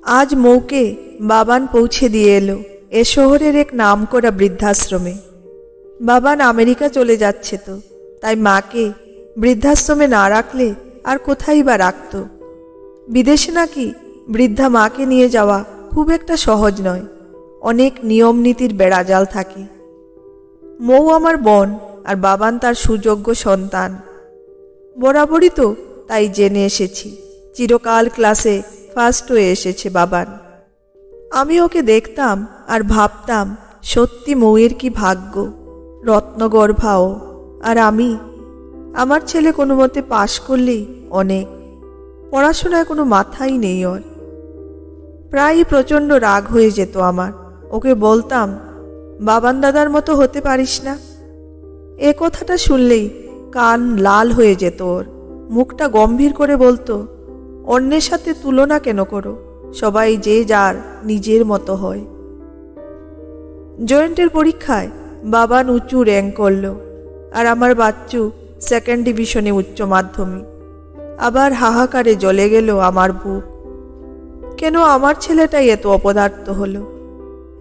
আজ মৌকে বাবান পৌঁছে দিয়ে এলো এ শহরের এক নামকরা বৃদ্ধাশ্রমে। বাবান আমেরিকা চলে যাচ্ছে তো, তাই মাকে বৃদ্ধাশ্রমে না রাখলে আর কোথায় বা রাখত। বিদেশে নাকি বৃদ্ধা মাকে নিয়ে যাওয়া খুব একটা সহজ নয়, অনেক নিয়ম নীতির বেড়াজাল থাকে। মৌ আমার বোন আর বাবান তার সুযোগ্য সন্তান। বরাবরই তো তাই জেনে এসেছি, চিরকাল ক্লাসে ফার্স্ট হয়ে এসেছে বাবান। আমি ওকে দেখতাম আর ভাবতাম, সত্যি মৌয়ের কি ভাগ্য, রত্নগর্ভাও। আর আমার ছেলে কোনো মতে পাশ করলেই অনেক, পড়াশোনায় কোনো মাথাই নেই ওর। প্রায়ই প্রচণ্ড রাগ হয়ে যেত আমার। ওকে বলতাম, বাবান দাদার মতো হতে পারিস না। এ কথাটা শুনলেই কান লাল হয়ে যেত ওর। মুখটা গম্ভীর করে বলতো, অন্যের সাথে তুলনা কেন করো, সবাই যে যার নিজের মতো হয়। জয়েন্টের পরীক্ষায় বাবান উঁচু র্যাঙ্ক করল, আর আমার বাচ্চু সেকেন্ড ডিভিশনে উচ্চ মাধ্যমিক। আবার হাহাকারে জ্বলে গেল আমার বুক। কেন আমার ছেলেটাই এত অপদার্থ হলো?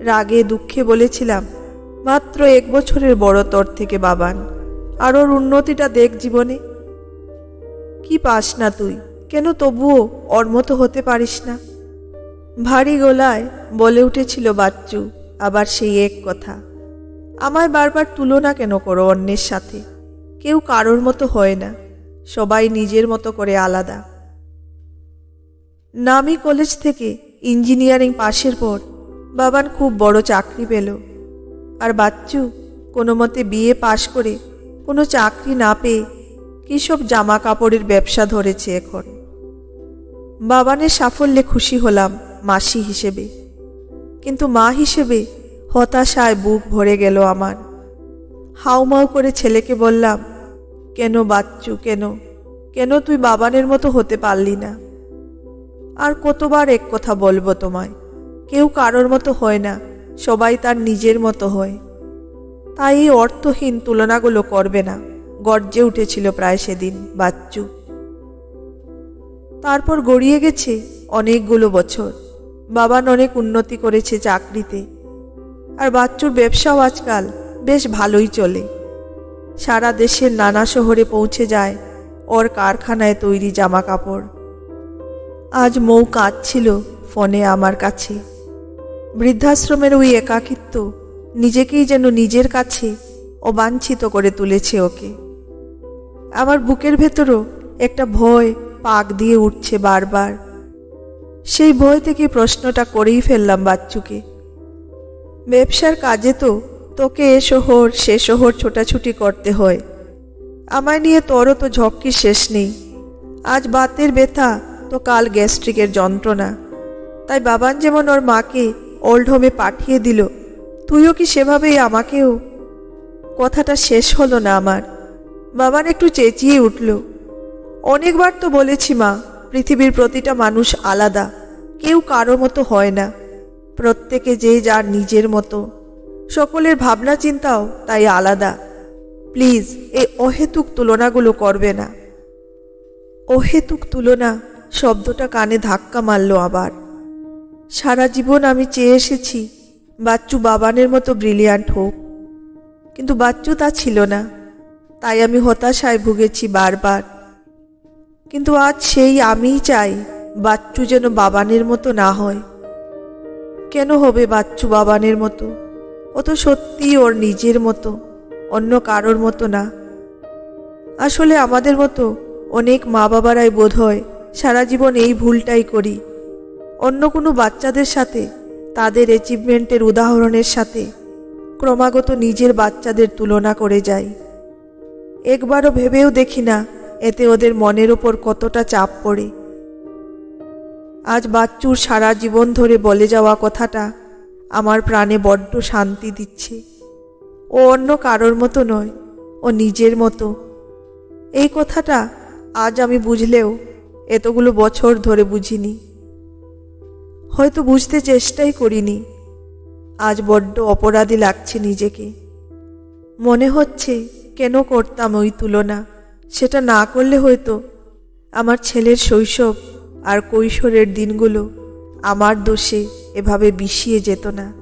রাগে দুঃখে বলেছিলাম, মাত্র 1 বছরের বড় তোর থেকে বাবান, আর ওর উন্নতিটা দেখ জীবনে। কি পাস না তুই? কেন তবুও ওর মতো হতে পারিস না? ভারী গলায় বলে উঠেছিল বাচ্চু আবার সেই এক কথা, আমায় বারবার তুলনা কেন করো অন্যের সাথে? কেউ কারোর মতো হয় না, সবাই নিজের মতো করে আলাদা। নামি কলেজ থেকে ইঞ্জিনিয়ারিং পাশের পর বাবান খুব বড় চাকরি পেল, আর বাচ্চু কোনো মতে বিএ পাশ করে কোনো চাকরি না পেয়ে কী সব জামা কাপড়ের ব্যবসা ধরেছে এখন। বাবানের সাফল্যে খুশি হলাম মাসি হিসেবে, কিন্তু মা হিসেবে হতাশায় বুক ভরে গেল আমার। হাউমাউ করে ছেলেকে বললাম, কেন বাচ্চু, কেন কেন তুই বাবানের মতো হতে পারলি না? আর কতবার এক কথা বলবো তোমায়, কেউ কারোর মতো হয় না, সবাই তার নিজের মতো হয়। তাই এই অর্থহীন তুলনাগুলো করবে না, গর্জে উঠেছিল প্রায় সেদিন বাচ্চু। তারপর গড়িয়ে গেছে অনেকগুলো বছর। বাবান অনেক উন্নতি করেছে চাকরিতে, আর বাচ্চুর ব্যবসাও আজকাল বেশ ভালোই চলে। সারা দেশের নানা শহরে পৌঁছে যায় ওর কারখানায় তৈরি জামা কাপড়। আজ মৌ কাঁদছিল ফোনে আমার কাছে। বৃদ্ধাশ্রমের ওই একাকিত্ব নিজেকেই যেন নিজের কাছে অবাঞ্ছিত করে তুলেছে ওকে। আমার বুকের ভেতরও একটা ভয় পাক দিয়ে উঠছে বারবার। সেই ভয় থেকে প্রশ্নটা করেই ফেললাম বাচ্চুকে, ব্যবসার কাজে তো তোকে এ শহর সে শহর ছোটাছুটি করতে হয়, আমায় নিয়ে তোরও তো ঝক্কির শেষ নেই। আজ বাতের ব্যথা তো কাল গ্যাস্ট্রিকের যন্ত্রণা, তাই বাবান যেমন ওর মাকে ওল্ড হোমে পাঠিয়ে দিল, তুইও কি সেভাবেই আমাকেও? কথাটা শেষ হলো না আমার। বাবান একটু চেঁচিয়ে উঠল, অনেকবার তো বলেছি মা, পৃথিবীর প্রতিটা মানুষ আলাদা, কেউ কারো মতো হয় না, প্রত্যেকে যে যার নিজের মতো, সকলের ভাবনা চিন্তাও তাই আলাদা। প্লিজ এই অহেতুক তুলনাগুলো করবে না। অহেতুক তুলনা শব্দটা কানে ধাক্কা মারল আবার। সারা জীবন আমি চেয়ে এসেছি বাচ্চু বাবানের মতো ব্রিলিয়ান্ট হোক, কিন্তু বাচ্চু তা ছিল না, তাই আমি হতাশায় ভুগেছি বারবার। কিন্তু আজ সেই আমিই চাই বাচ্চু যেন বাবানের মতো না হয়। কেন হবে বাচ্চু বাবানের মতো? ও তো সত্যিই ওর নিজের মতো, অন্য কারোর মতো না। আসলে আমাদের মতো অনেক মা বাবারাই বোধহয় সারা জীবন এই ভুলটাই করি, অন্য কোনো বাচ্চাদের সাথে, তাদের অ্যাচিভমেন্টের উদাহরণের সাথে ক্রমাগত নিজের বাচ্চাদের তুলনা করে যাই। একবারও ভেবেও দেখি না এতে ওদের মনের ওপর কতটা চাপ পড়ে। আজ বাচ্চুর সারা জীবন ধরে বলে যাওয়া কথাটা আমার প্রাণে বড্ড শান্তি দিচ্ছে। ও অন্য কারোর মতো নয়, ও নিজের মতো। এই কথাটা আজ আমি বুঝলেও এতগুলো বছর ধরে বুঝিনি, হয়তো বুঝতে চেষ্টাই করিনি। আজ বড্ড অপরাধী লাগছে নিজেকে। মনে হচ্ছে কেন করতাম ওই তুলনা? সেটা না করলে হয়তো আমার ছেলের শৈশব আর কৈশোরের দিনগুলো আমার দোষে এভাবে বিষিয়ে যেত না।